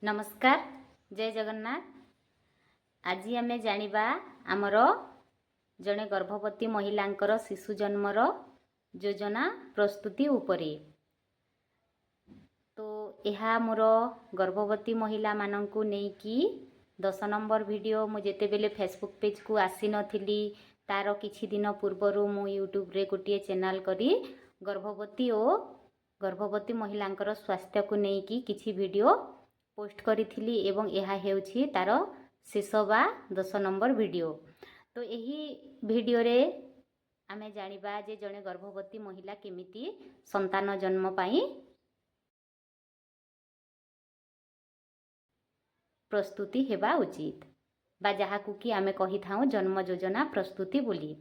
नमस्कार जय जगन्नाथ। आज आम जानिबा आमर जड़े गर्भवती महिलांकर शिशु जन्मर योजना प्रस्तुति उपरे। तो यह मोर गर्भवती महिला मानंकु नेकी 10 नंबर वीडियो मु जेते बेले फेसबुक पेज को आसी नथिली तार किछि दिन पूर्वरु मु यूट्यूब रे गोटे चैनल करी गर्भवती और गर्भवती महिलांकर स्वास्थ्य को नेकी किछि वीडियो पोस्ट करी एवं यह हेउछि तार शेष बा 10 नंबर वीडियो। तो यही वीडियो रे आमे जानिबा जे जने गर्भवती महिला केमिति संतान जन्म पाई प्रस्तुति हेबा उचित बा जहाकु कि आमे कहि थाउ जन्म योजना प्रस्तुति बोली।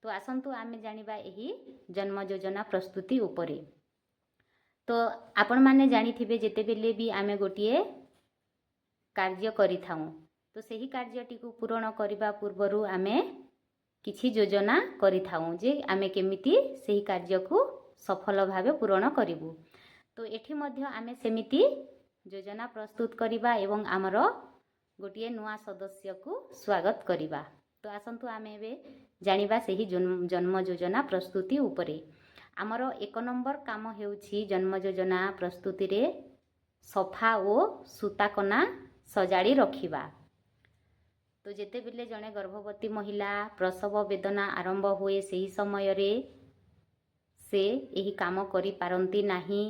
तो आसंतु आमे जानिबा यही जन्म योजना प्रस्तुति उपरे। तो आपण माने जानी थिबे जेते बेले भी आमे गोटिए कार्य करि थाउ तो सही कार्यटी को पूर्ण करबा पूर्वरु आमे किछि योजना करि थाउ जे आमे केमिति सही कार्य को सफल भावे पूर्ण करिवु। तो एठी मध्य आमे सेमिति योजना प्रस्तुत करिबा एवं आमर गोटिए नुआ सदस्य को स्वागत करिबा। तो आसंतु आमे एबे जानिबा सही जन्म योजना प्रस्तुति उपरे। आमर 1 नंबर काम हेउछि जन्म योजना प्रस्तुति रे सफा और सूता कना सजाड़ी रखिबा। तो जेते बेले जने गर्भवती महिला प्रसव वेदना आरंभ हुए सही समय रे से यही काम करि पारंती नाही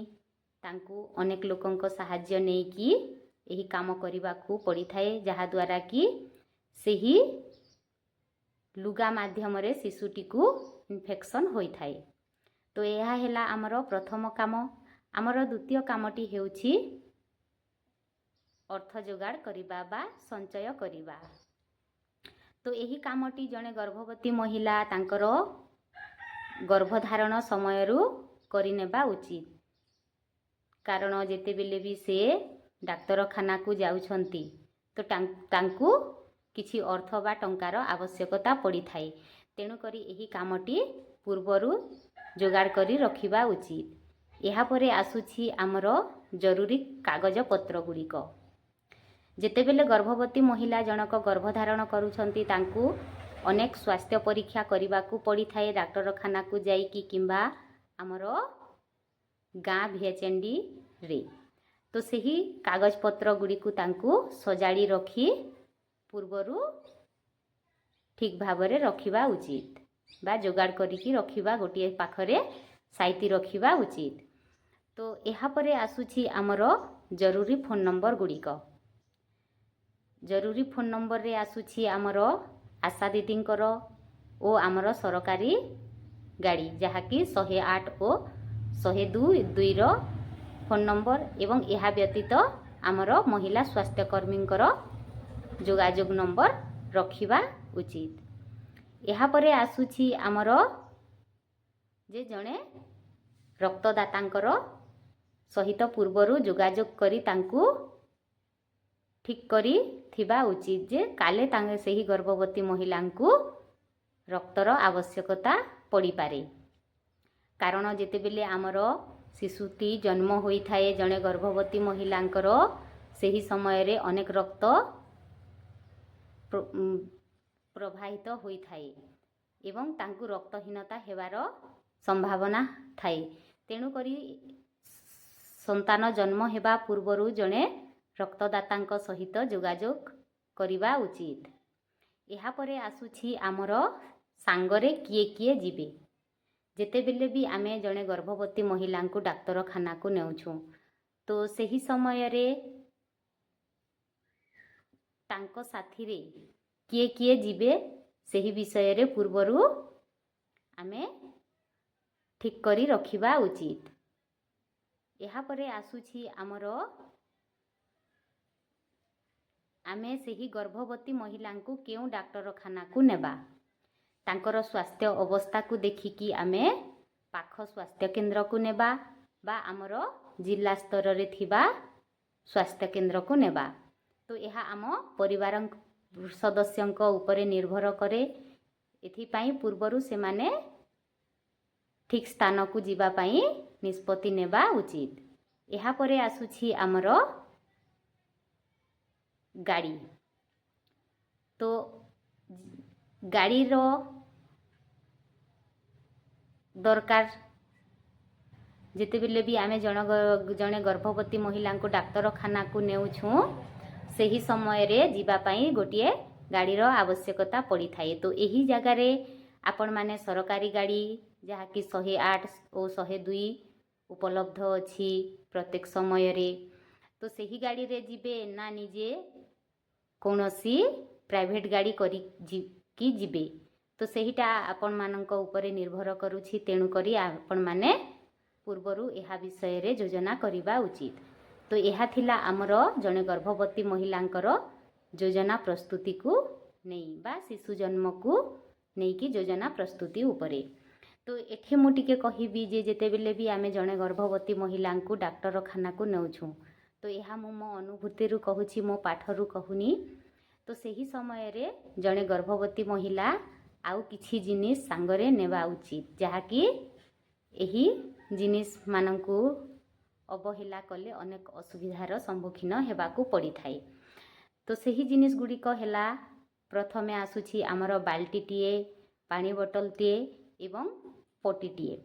तांकू अनेक लोकंक सहाय्य नै कि यही काम करिबा को पड़ी थाए जहा द्वारा कि सही लुगा माध्यम रे शिशुटी को इन्फेक्शन होई थाए। तो यह हेला आमर प्रथम काम। आमर द्वितीय कामटी हेउछि अर्थ जोगाड़ करिबा बा संचय करिबा। तो यही कामटी जने गर्भवती महिला तांकर गर्भधारण समयरु करिनेबा उचित। कारण जेते बेले भी से डाक्तरखाना को जाउछंती तो तांकू किछि अर्थ बा टंकार आवश्यकता पड़ी थाए। तेणु करी यही कामटी पूर्वरु जोगाड़ करी रखिबा उचित। यहाँ परे आसुछि आमर जरूरी कागज पत्र गुड़िक। जेते बेले गर्भवती महिला जनक गर्भधारण करुछंती तांकू अनेक स्वास्थ्य परीक्षा करिबाकू पड़ी थाए डाक्तरखाना को जाइकी किंबा आमर गाँ VHND रे। तो सही कागज पत्र गुड़िकू तांकू सजाड़ी रखी पूर्वरु ठीक भावरे रखिबा उचित बा जोगाड़ करिकी रखिबा गोटिए पाखरे साइती रखिबा उचित। तो यहाँ परे आसुछि आमर जरूरी फोन नंबर गुड़िक। जरूरी फोन नंबर रे आसुछि आमर आशा दीदींकर ओ आमर सरकारी गाड़ी जहाँकि 108 और 102 रो फोन नंबर एवं यह व्यतीत आमर महिला स्वास्थ्यकर्मींकर जोगाजोग नंबर रखिबा उचित। यहाँ परे आसुछि आमर जे जने रक्तदातांकर सहित पूर्वरु जोगाजोग करी तांकू ठीक करी थिबा उचित जे काले तांगे सही गर्भवती महिलांकू रक्तर आवश्यकता पड़ी पारे। कारण जेते बेले आमर शिशुटी जन्म होई थाए जने गर्भवती महिलांकर सही समय रे अनेक रक्त प्रवाहित होई थाए एवं तांकू रक्तहीनता हेबार संभावना थाए। तेणु करी संतान जन्म हेबा पूर्वरु जने रक्तदातांक सहित जोगाजोग करिबा उचित। यहाँ परे आसुछि आमर सांगरे किए किए जिबे। जेते बेले भी आमे जने गर्भवती महिलांकू डाक्तरखाना को नेउछु तो सही समय रे तांको साथी रे किए किए जिबे सही विषय रे पूर्वरु आमे ठीक करी रखिबा उचित। यहाँ परे आसुछि आमर आमे सही गर्भवती महिलांकू केउ डाक्तरखाना को नेबा तांकर स्वास्थ्य अवस्था को देखिकी आमे पाख स्वास्थ्य केंद्र को नेबा बा आमर जिला स्तर रे थिबा स्वास्थ्य केंद्र को नेबा। तो यह आम परिवार सदस्यंक उपरे निर्भर करे। एथिपाई पूर्वरु से माने ठीक स्थान को जीवा पाई निष्पत्ति नेबा उचित। यहाँ परे आसुछि आमर ଗାଡ଼ି। तो ଗାଡ଼ିର ଦରକାର ଯେତେବେଳେ ବି ଆମେ ଜଣେ ଗର୍ଭବତୀ ମହିଳାଙ୍କୁ ଡାକ୍ତରଖାନାକୁ ନେଉଛୁ ସେହି ସମୟରେ ଯିବା ପାଇଁ ଗୋଟିଏ ଗାଡ଼ିର ଆବଶ୍ୟକତା ପଡ଼ିଥାଏ। ତ ଏହି ଜାଗାରେ ଆପଣମାନେ ସରକାରୀ ଗାଡ଼ି ଯାହାକି 108 ଓ 102 ଉପଲବ୍ଧ ଅଛି ପ୍ରତ୍ୟେକ ସମୟରେ। ତ ସେହି ଗାଡ଼ିରେ ଯିବେ ନା ନିଜେ କୌଣସି ପ୍ରାଇଭେଟ୍ ଗାଡ଼ି କରିକି ଯିବେ। ତ ସେହିଟା ଆପଣମାନଙ୍କ ଉପରେ ନିର୍ଭର କରୁଛି। ତେଣୁକରି ଆପଣମାନେ ପୂର୍ବରୁ ଏହା ବିଷୟରେ ଯୋଜନା କରିବା ଉଚିତ। ତ ଏହା ଥିଲା ଆମର ଜଣେ ଗର୍ଭବତୀ ମହିଳାଙ୍କର ଯୋଜନା ପ୍ରସ୍ତୁତିକୁ ନେଇ ବା ଶିଶୁ ଜନ୍ମକୁ ନେଇକି ଯୋଜନା ପ୍ରସ୍ତୁତି ଉପରେ। ତ ଏଠି ମୁଁ ଟିକେ କହିବି ଯେ ଯେତେବେଳେ ବି ଆମେ ଜଣେ ଗର୍ଭବତୀ ମହିଳାଙ୍କୁ ଡାକ୍ତରଖାନାକୁ ନେଉଛୁ, ତ ଏହା ମୁଁ ମୋ ଅନୁଭୂତିରୁ କହୁଛି, ମୋ ପାଠରୁ କହୁନି। ତ ସେହି ସମୟରେ ଜଣେ ଗର୍ଭବତୀ ମହିଳା ଆଉ କିଛି ଜିନିଷ ସାଙ୍ଗରେ ନେବା ଉଚିତ, ଯାହାକି ଏହି ଜିନିଷ ମାନଙ୍କୁ ଅବହେଳା କଲେ ଅନେକ ଅସୁବିଧାର ସମ୍ମୁଖୀନ ହେବାକୁ ପଡ଼ିଥାଏ। ତ ସେହି ଜିନିଷ ଗୁଡ଼ିକ ହେଲା, ପ୍ରଥମେ ଆସୁଛି ଆମର ବାଲ୍ଟିଟିଏ, ପାଣି ବୋତଲଟିଏ ଏବଂ ପଟିଟିଏ।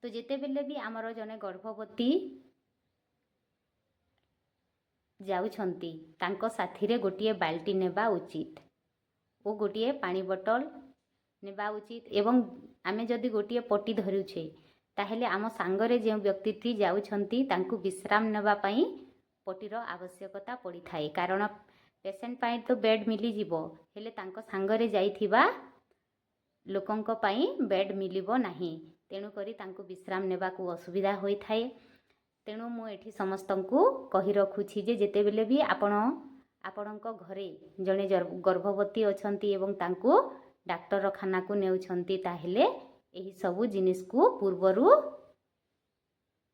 ତ ଯେତେବେଳେ ବି ଆମର ଜଣେ ଗର୍ଭବତୀ ଯାଉଛନ୍ତି ତାଙ୍କ ସାଥିରେ ଗୋଟିଏ ବାଲ୍ଟି ନେବା ଉଚିତ ଓ ଗୋଟିଏ ପାଣି ବୋତଲ ନେବା ଉଚିତ। ଏବଂ ଆମେ ଯଦି ଗୋଟିଏ ପଟି ଧରୁଛେ ତାହେଲେ ଆମ ସାଙ୍ଗରେ ଯେଉଁ ବ୍ୟକ୍ତିଟି ଯାଉଛନ୍ତି ତାଙ୍କୁ ବିଶ୍ରାମ ନେବା ପାଇଁ ପଟିର ଆବଶ୍ୟକତା ପଡ଼ିଥାଏ। କାରଣ ପେସେଣ୍ଟ ପାଇଁ ତ ବେଡ୍ ମିଳିଯିବ, ହେଲେ ତାଙ୍କ ସାଙ୍ଗରେ ଯାଇଥିବା ଲୋକଙ୍କ ପାଇଁ ବେଡ୍ ମିଳିବ ନାହିଁ। ତେଣୁକରି ତାଙ୍କୁ ବିଶ୍ରାମ ନେବାକୁ ଅସୁବିଧା ହୋଇଥାଏ। ତେଣୁ ମୁଁ ଏଠି ସମସ୍ତଙ୍କୁ କହି ରଖୁଛି ଯେ ଯେତେବେଳେ ବି ଆପଣଙ୍କ ଘରେ ଜଣେ ଗର୍ଭବତୀ ଅଛନ୍ତି ଏବଂ ତାଙ୍କୁ ଡାକ୍ତରଖାନାକୁ ନେଉଛନ୍ତି, ତାହେଲେ ଏହିସବୁ ଜିନିଷକୁ ପୂର୍ବରୁ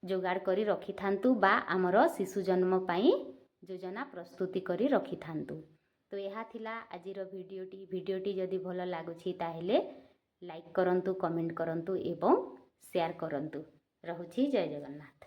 ଯୋଗାଡ଼ କରି ରଖିଥାନ୍ତୁ ବା ଆମର ଶିଶୁ ଜନ୍ମ ପାଇଁ ଯୋଜନା ପ୍ରସ୍ତୁତି କରି ରଖିଥାନ୍ତୁ। ତ ଏହା ଥିଲା ଆଜିର ଭିଡ଼ିଓଟି ଯଦି ଭଲ ଲାଗୁଛି ତାହେଲେ ଲାଇକ୍ କରନ୍ତୁ, କମେଣ୍ଟ କରନ୍ତୁ ଏବଂ ସେୟାର କରନ୍ତୁ। ରହୁଛି, ଜୟ ଜଗନ୍ନାଥ।